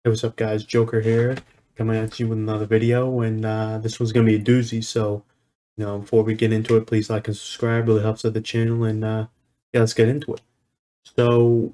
Hey, what's up, guys? Joker here, coming at you with another video, and this one's gonna be a doozy. So, before we get into it, please like and subscribe. Really helps out the channel, and yeah, let's get into it. So,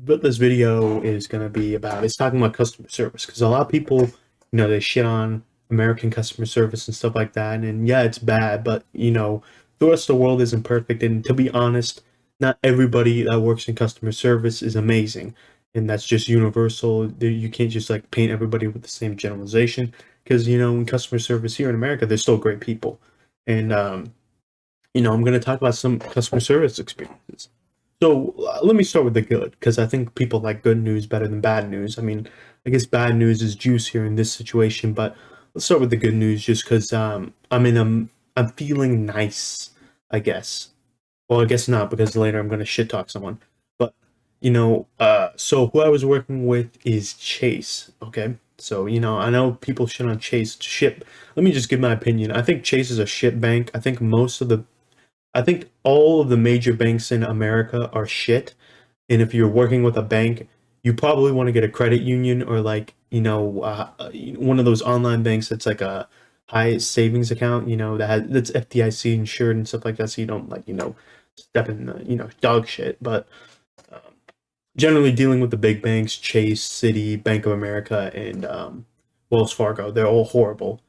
what this video is gonna be about is talking about customer service, because a lot of people, they shit on American customer service and stuff like that, and yeah, it's bad, but the rest of the world isn't perfect, and to be honest, not everybody that works in customer service is amazing, and that's just universal. You can't just like paint everybody with the same generalization, because in customer service here in America, there's still great people, and I'm going to talk about some customer service experiences. So let me start with the good, because I think people like good news better than bad news. I mean, I guess bad news is juicier in this situation, but let's start with the good news, just because I'm feeling nice, I guess. Well, I guess not, because later I'm going to shit talk someone. But so who I was working with is Chase. Okay, so I know people shit on Chase ship. Let me just give my opinion. I think Chase is a shit bank. I think all of the major banks in America are shit. And if you're working with a bank, you probably want to get a credit union, or like, one of those online banks that's like a high savings account, that's FDIC insured and stuff like that. So you don't, like, step in the, dog shit. But generally dealing with the big banks, Chase, Citi, Bank of America, and Wells Fargo, they're all horrible.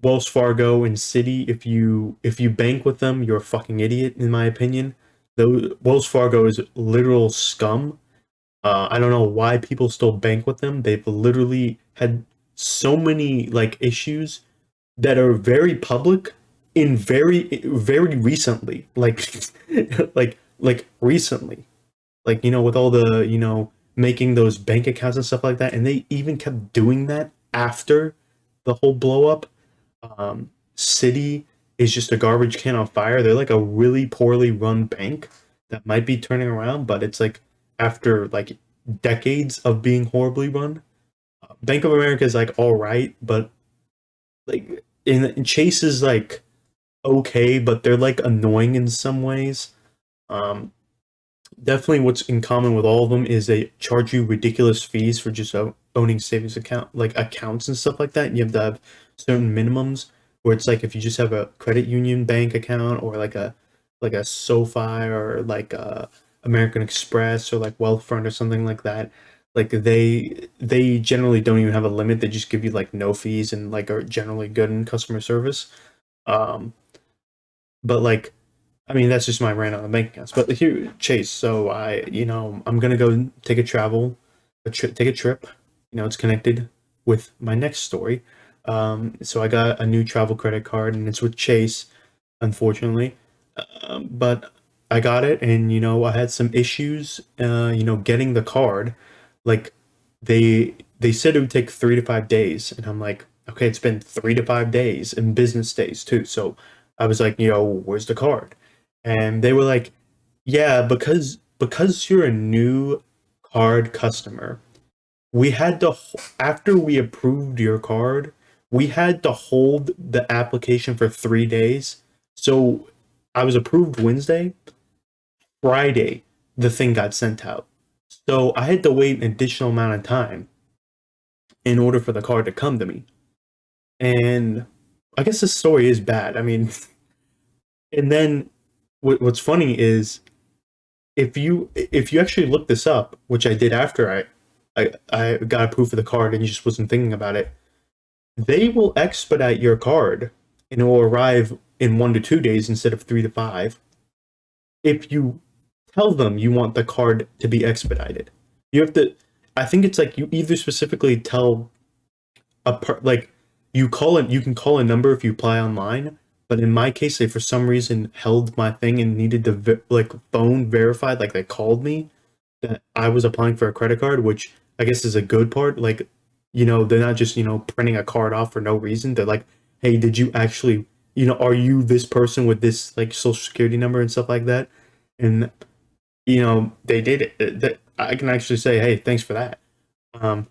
Wells Fargo and Citi, if you bank with them, you're a fucking idiot, in my opinion. Though Wells Fargo is literal scum. I don't know why people still bank with them. They've literally had so many like issues that are very public in very recently, like like recently, like with all the making those bank accounts and stuff like that, and they even kept doing that after the whole blow up. City is just a garbage can on fire. They're like a really poorly run bank that might be turning around, but it's like after like decades of being horribly run. Bank of America is like all right, but like in Chase is like okay, but they're like annoying in some ways. Um, Definitely what's in common with all of them is they charge you ridiculous fees for just owning savings account, like accounts and stuff like that. You have to have certain minimums, where it's like if you just have a credit union bank account, or like a SoFi, or like a American Express, or like Wealthfront or something like that. Like they generally don't even have a limit. They just give you like no fees, and like are generally good in customer service. Um, but like, I mean, that's just my rant on the bank accounts. But here, Chase. So I'm gonna go take take a trip. It's connected with my next story. So I got a new travel credit card, and it's with Chase, unfortunately. But I got it, and I had some issues. Getting the card. Like, they said it would take 3 to 5 days, and I'm like, okay, it's been 3 to 5 days, and business days too. So I was like, where's the card? And they were like, yeah, because you're a new card customer, we had to after we approved your card, we had to hold the application for 3 days. So I was approved Wednesday. Friday the thing got sent out, so I had to wait an additional amount of time in order for the card to come to me. And I guess this story is bad. I mean, and then what's funny is, if you actually look this up, which I did after I got approved for the card and you just wasn't thinking about it, they will expedite your card, and it will arrive in 1 to 2 days instead of 3 to 5. If you tell them you want the card to be expedited, you have to. I think it's like you either specifically tell like you call it. You can call a number if you apply online, but in my case, they for some reason held my thing and needed to like phone verified. Like, they called me that I was applying for a credit card, which I guess is a good part. Like, they're not just printing a card off for no reason. They're like, hey, did you actually, are you this person with this like social security number and stuff like that? And they did it. That I can actually say, hey, thanks for that. Um,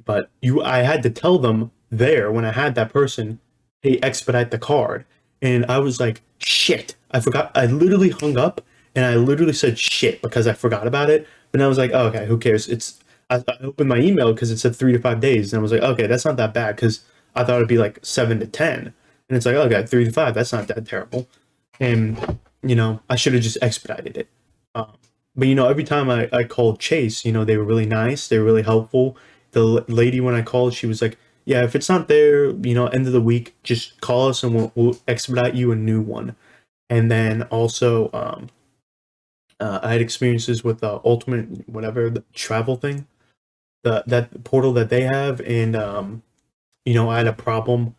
but I had to tell them there when I had that person, hey, expedite the card. And I was like, shit, I forgot. I literally hung up, and I literally said shit because I forgot about it. But I was like, oh, okay, who cares? I opened my email because it said 3 to 5 days, and I was like, okay, that's not that bad because I thought it'd be like 7 to 10, and it's like, okay, 3 to 5, that's not that terrible, and I should have just expedited it. Um, but every time I called Chase, they were really nice, they were really helpful. The lady when I called, she was like, yeah, if it's not there, end of the week, just call us and we'll expedite you a new one. And then also, I had experiences with Ultimate whatever the travel thing, that portal that they have, and I had a problem,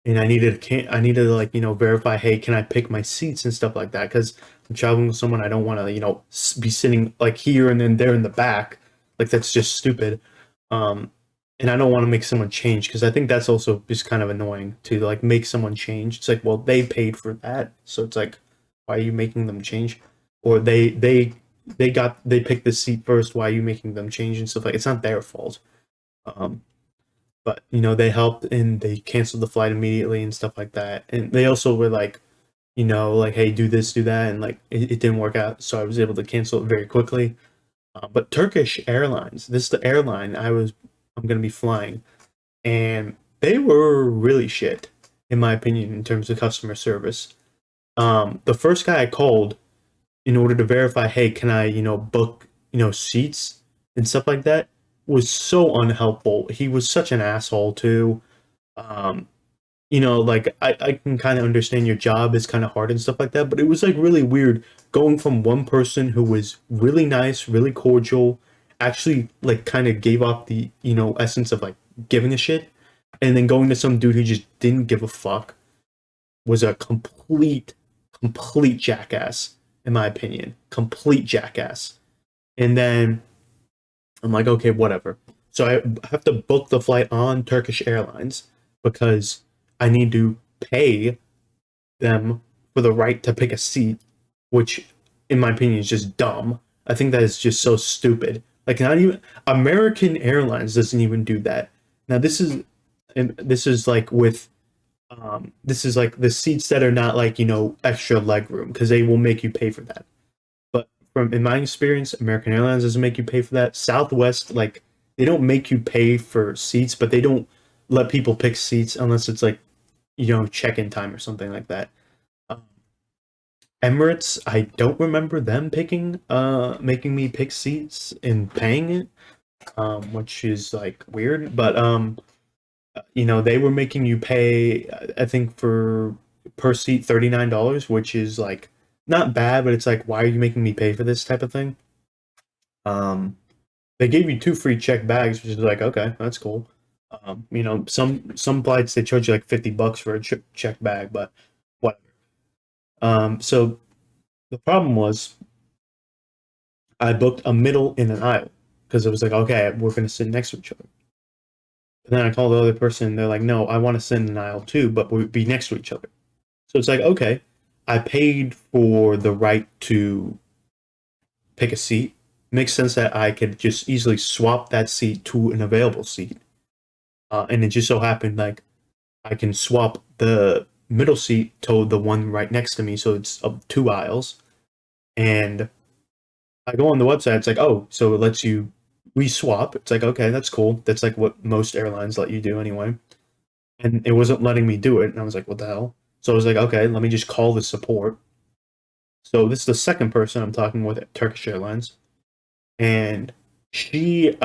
and I needed to like verify, hey, can I pick my seats and stuff like that? Because I'm traveling with someone, I don't want to be sitting like here and then there in the back, like that's just stupid. Um, and I don't want to make someone change because I think that's also just kind of annoying to like make someone change. It's like, well, they paid for that, so it's like, why are you making them change? Or they picked the seat first. Why are you making them change and stuff like? It's not their fault. Um, but they helped and they canceled the flight immediately and stuff like that. And they also were like, like, hey, do this, do that, and like it didn't work out, so I was able to cancel it very quickly. But Turkish Airlines, this is the airline I'm gonna be flying, and they were really shit, in my opinion, in terms of customer service. The first guy I called in order to verify, hey, can I, book, seats and stuff like that, was so unhelpful. He was such an asshole too. Um, like I can kind of understand your job is kind of hard and stuff like that, but it was like really weird going from one person who was really nice, really cordial, actually like kind of gave off the, essence of like giving a shit, and then going to some dude who just didn't give a fuck, was a complete jackass, in my opinion. Complete jackass. And then I'm like, okay, whatever. So I have to book the flight on Turkish Airlines because I need to pay them for the right to pick a seat, which, in my opinion, is just dumb. I think that is just so stupid. Like, not even American Airlines doesn't even do that. Now, this is like with this is like the seats that are not like extra leg room because they will make you pay for that. But from in my experience, American Airlines doesn't make you pay for that. Southwest, like they don't make you pay for seats, but they don't let people pick seats unless it's like check-in time or something like that. Um, Emirates, I don't remember them making me pick seats and paying it, which is like weird. But they were making you pay, I think for per seat $39, which is like not bad, but it's like, why are you making me pay for this type of thing? Um, they gave you two free check bags, which is like, okay, that's cool. Some flights they charge you like $50 for a check bag, but whatever. So the problem was I booked a middle in an aisle because it was like, okay, we're gonna sit next to each other. And then I called the other person, and they're like, no, I want to sit in an aisle too, but we'd be next to each other. So it's like, okay, I paid for the right to pick a seat. Makes sense that I could just easily swap that seat to an available seat. And it just so happened like I can swap the middle seat to the one right next to me, so it's two aisles. And I go on the website, it's like, oh, so it lets you re-swap. It's like, okay, that's cool. That's like what most airlines let you do anyway. And it wasn't letting me do it, and I was like, what the hell? So I was like, okay, let me just call the support. So this is the second person I'm talking with at Turkish Airlines, and she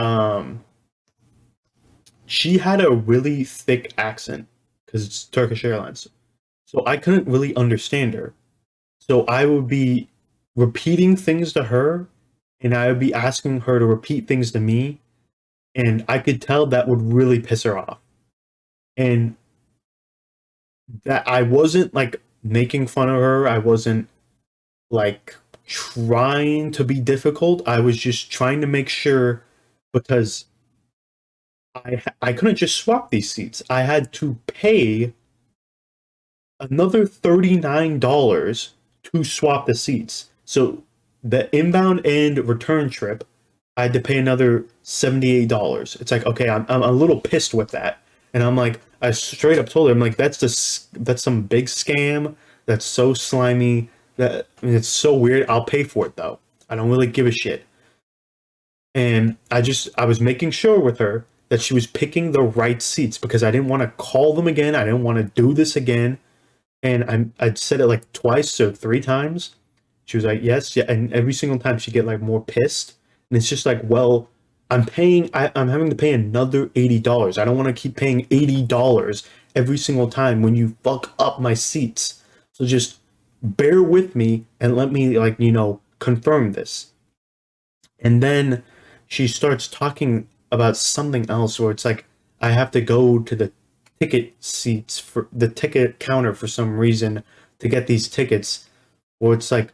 had a really thick accent because it's Turkish Airlines. So I couldn't really understand her. So I would be repeating things to her, and I would be asking her to repeat things to me, and I could tell that would really piss her off. And that I wasn't like making fun of her. I wasn't like trying to be difficult. I was just trying to make sure because I couldn't just swap these seats. I had to pay another $39 to swap the seats. So the inbound and return trip, I had to pay another $78. It's like, okay, I'm a little pissed with that, and I'm like, I straight up told her, I'm like, that's some big scam. That's so slimy. That I mean, it's so weird. I'll pay for it though. I don't really give a shit. And I was making sure with her that she was picking the right seats because I didn't want to call them again. I didn't want to do this again. And I'd said it like twice or three times. She was like, yes, yeah. And every single time she'd get like more pissed. And it's just like, well, I'm having to pay another $80. I don't want to keep paying $80 every single time when you fuck up my seats. So just bear with me and let me, like, confirm this. And then she starts talking about something else where it's like, I have to go to the ticket seats for the ticket counter for some reason to get these tickets. Or it's like,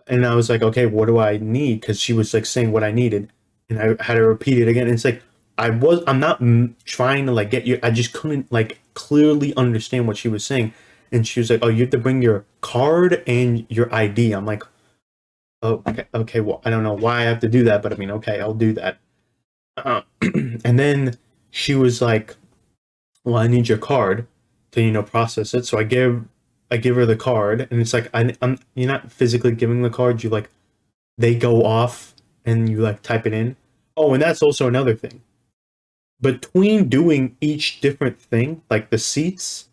and I was like, okay, what do I need? Because she was like saying what I needed, and I had to repeat it again. And it's like I'm not trying to like get you. I just couldn't like clearly understand what she was saying. And she was like, oh, you have to bring your card and your ID. I'm like, oh, okay. Well, I don't know why I have to do that, but I mean, okay, I'll do that. And then she was like, well, I need your card to process it. So I give her the card, and it's like I'm you're not physically giving the card. You like they go off, and you like type it in. Oh, and that's also another thing. Between doing each different thing, like the seats,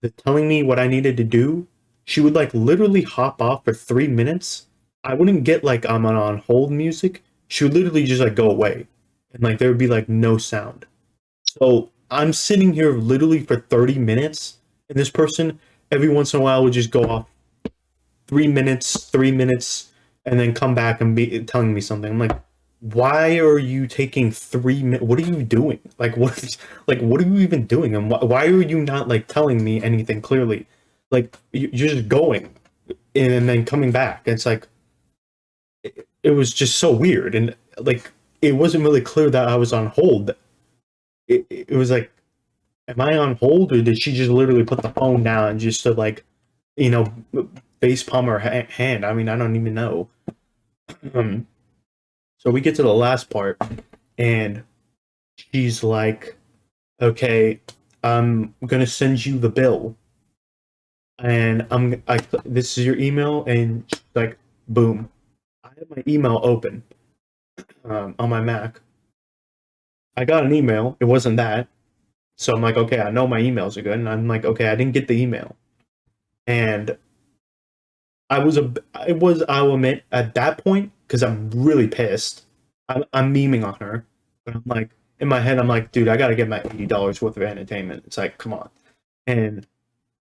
the telling me what I needed to do, she would like literally hop off for 3 minutes. I wouldn't get like I'm on hold music. She would literally just like go away, and like there would be like no sound. So I'm sitting here literally for 30 minutes, and this person every once in a while would just go off 3 minutes, 3 minutes, and then come back and be telling me something. I'm like, why are you taking 3 minutes? What are you doing? Like, what are you even doing? And why are you not like telling me anything clearly? Like, you're just going and then coming back. It's like, it was just so weird. And like, it wasn't really clear that I was on hold. It was like, am I on hold, or did she just literally put the phone down just to like, you know, face palm her hand? I mean, I don't even know. Um, so we get to the last part, and she's like, "Okay, I'm gonna send you the bill, and this is your email." And she's like, "Boom!" I have my email open on my Mac. I got an email. It wasn't that, so I'm like, "Okay, I know my emails are good." And I'm like, "Okay, I didn't get the email," and I will admit at that point, because I'm really pissed. I'm memeing on her, but I'm like in my head, I'm like, dude, I gotta get my $80 worth of entertainment. It's like, come on. And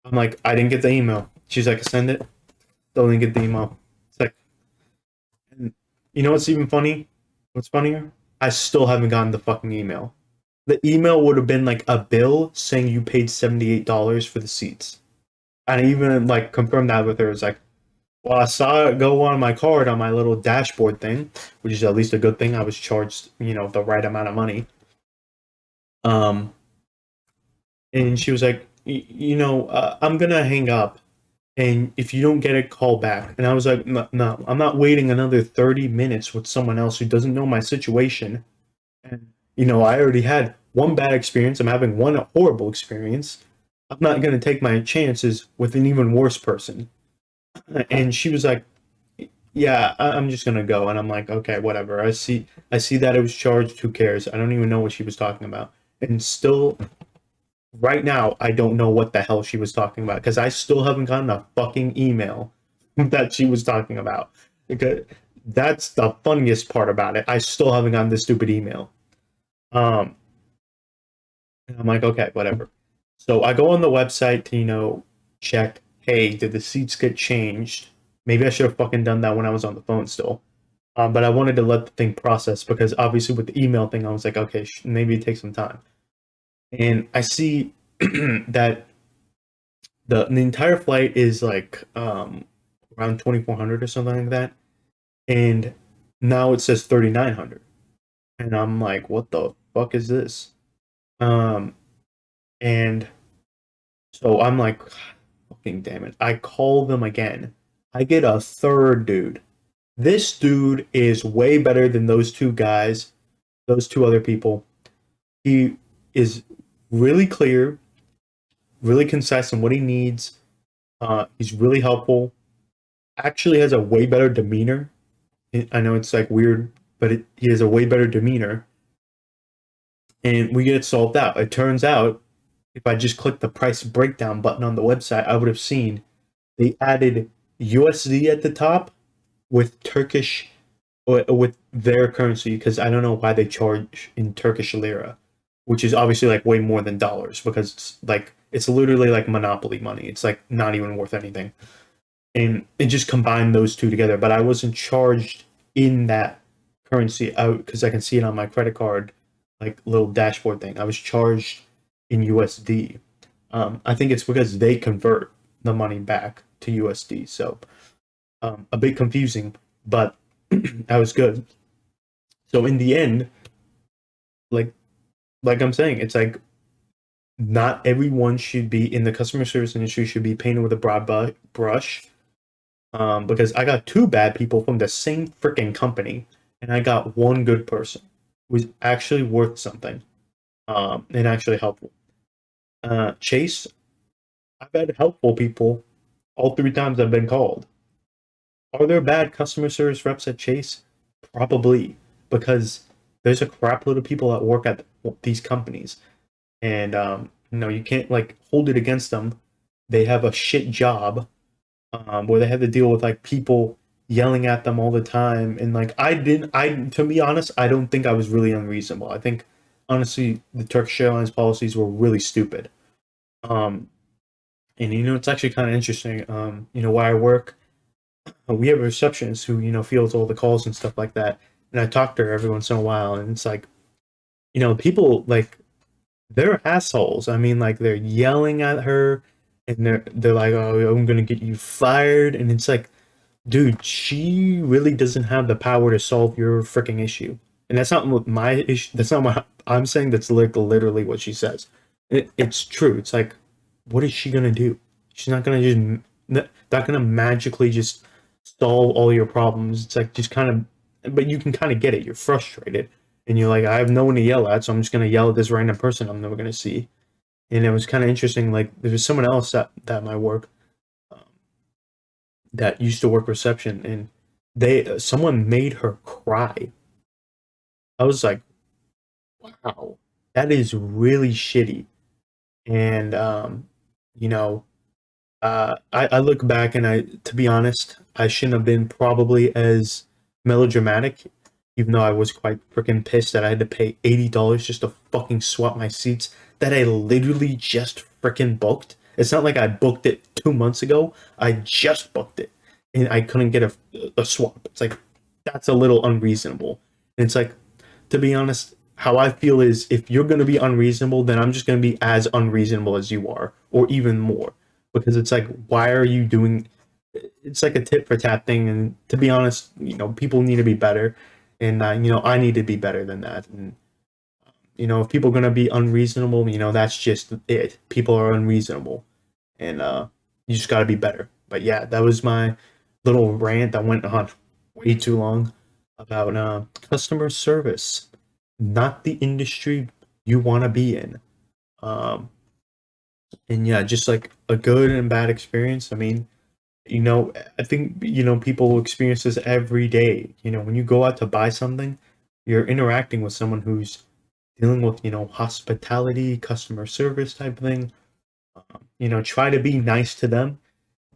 I'm like, I didn't get the email. She's like, send it. Still didn't get the email. It's like, and you know what's even funny? What's funnier? I still haven't gotten the fucking email. The email would have been like a bill saying you paid $78 for the seats. And I even like confirmed that with her. It's like, well, I saw it go on my card on my little dashboard thing, which is at least a good thing. I was charged, the right amount of money. Um, and she was like, I'm gonna hang up, and if you don't get it, call back. And I was like, no, no, I'm not waiting another 30 minutes with someone else who doesn't know my situation. And I already had one bad experience. I'm having one horrible experience. I'm not gonna take my chances with an even worse person. And she was like, yeah, I'm just gonna go. And I'm like, okay, whatever. I see that it was charged. Who cares? I don't even know what she was talking about. And still, right now, I don't know what the hell she was talking about because I still haven't gotten a fucking email that she was talking about. Because that's the funniest part about it. I still haven't gotten the stupid email. Um, and I'm like, okay, whatever. So I go on the website to, check, hey, did the seats get changed? Maybe I should have fucking done that when I was on the phone still. But I wanted to let the thing process because obviously with the email thing, I was like, okay, maybe it takes some time. And I see that the entire flight is like around 2,400 or something like that, and now it says 3,900, and I'm like, what the fuck is this? Um, and so I'm like, fucking damn it! I call them again. I get a third dude. This dude is way better than those two guys, those two other people. He is really clear, really concise in what he needs. He's really helpful. Actually, has a way better demeanor. I know it's like weird but he has a way better demeanor, and we get it solved out. It turns out, if I just clicked the price breakdown button on the website, I would have seen they added USD at the top with Turkish, or with their currency, because I don't know why they charge in Turkish lira, which is obviously like way more than dollars, because it's literally like monopoly money. It's like not even worth anything. And it just combined those two together. But I wasn't charged in that currency out because I can see it on my credit card, like little dashboard thing. I was charged in USD. I think it's because they convert the money back to USD. So a bit confusing, but that was good. So in the end, like I'm saying, it's like not everyone should be in the customer service industry should be painted with a broad brush. Because I got two bad people from the same freaking company, and I got one good person who was actually worth something, and actually helpful. Chase, I've had helpful people all three times I've been called. Are there bad customer service reps at Chase? Probably, because there's a crap load of people that work at these companies, and you can't like hold it against them. They have a shit job, where they have to deal with like people yelling at them all the time, and like to be honest, I don't think I was really unreasonable. I think honestly the Turkish Airlines policies were really stupid. And it's actually kind of interesting. Where I work, we have a receptionist who fields all the calls and stuff like that, and I talk to her every once in a while, and it's like, people like they're assholes. I mean, like they're yelling at her, and they're like, "Oh, I'm gonna get you fired," and it's like, dude, she really doesn't have the power to solve your freaking issue, and that's not what my issue. That's not what I'm saying. That's like literally what she says. It's true. It's like, what is she gonna do? She's not gonna just not gonna magically just solve all your problems. It's like just kind of, but you can kind of get it. You're frustrated, and you're like, I have no one to yell at, so I'm just gonna yell at this random person I'm never gonna see. And it was kind of interesting. Like there was someone else that my work, um, that used to work reception, and someone made her cry. I was like, wow, that is really shitty. And you know, I look back, and to be honest, I shouldn't have been probably as melodramatic, even though I was quite freaking pissed that I had to pay $80 just to fucking swap my seats that I literally just freaking booked. It's not like I booked it 2 months ago. I just booked it, and I couldn't get a swap. It's like, that's a little unreasonable. And it's like, to be honest, how I feel is if you're going to be unreasonable, then I'm just going to be as unreasonable as you are, or even more. Because it's like, why are you doing? It's like a tit for tat thing, and to be honest, people need to be better, and I need to be better than that. And if people are gonna be unreasonable, that's just it. People are unreasonable, and you just got to be better. But yeah, that was my little rant that went on way too long about customer service, not the industry you want to be in. Um, and yeah, just like a good and bad experience. I mean, I think, people experience this every day. When you go out to buy something, you're interacting with someone who's dealing with, hospitality, customer service type thing. Try to be nice to them.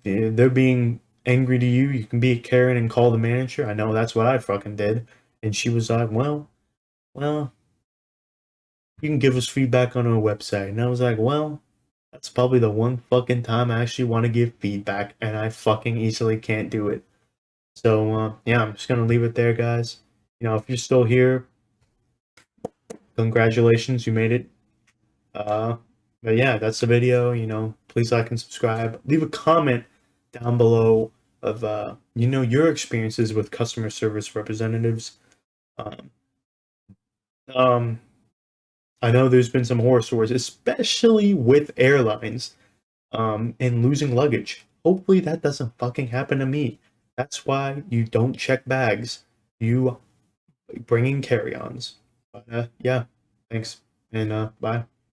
If they're being angry to you, you can be a Karen and call the manager. I know that's what I fucking did. And she was like, well, you can give us feedback on our website. And I was like, well, that's probably the one fucking time I actually want to give feedback, and I fucking easily can't do it. So, yeah, I'm just gonna leave it there, guys. If you're still here, congratulations, you made it. But yeah, that's the video. Please like and subscribe. Leave a comment down below of your experiences with customer service representatives. Um, um, I know there's been some horror stories, especially with airlines, and losing luggage. Hopefully that doesn't fucking happen to me. That's why you don't check bags. You bring in carry-ons. But yeah, thanks, and bye.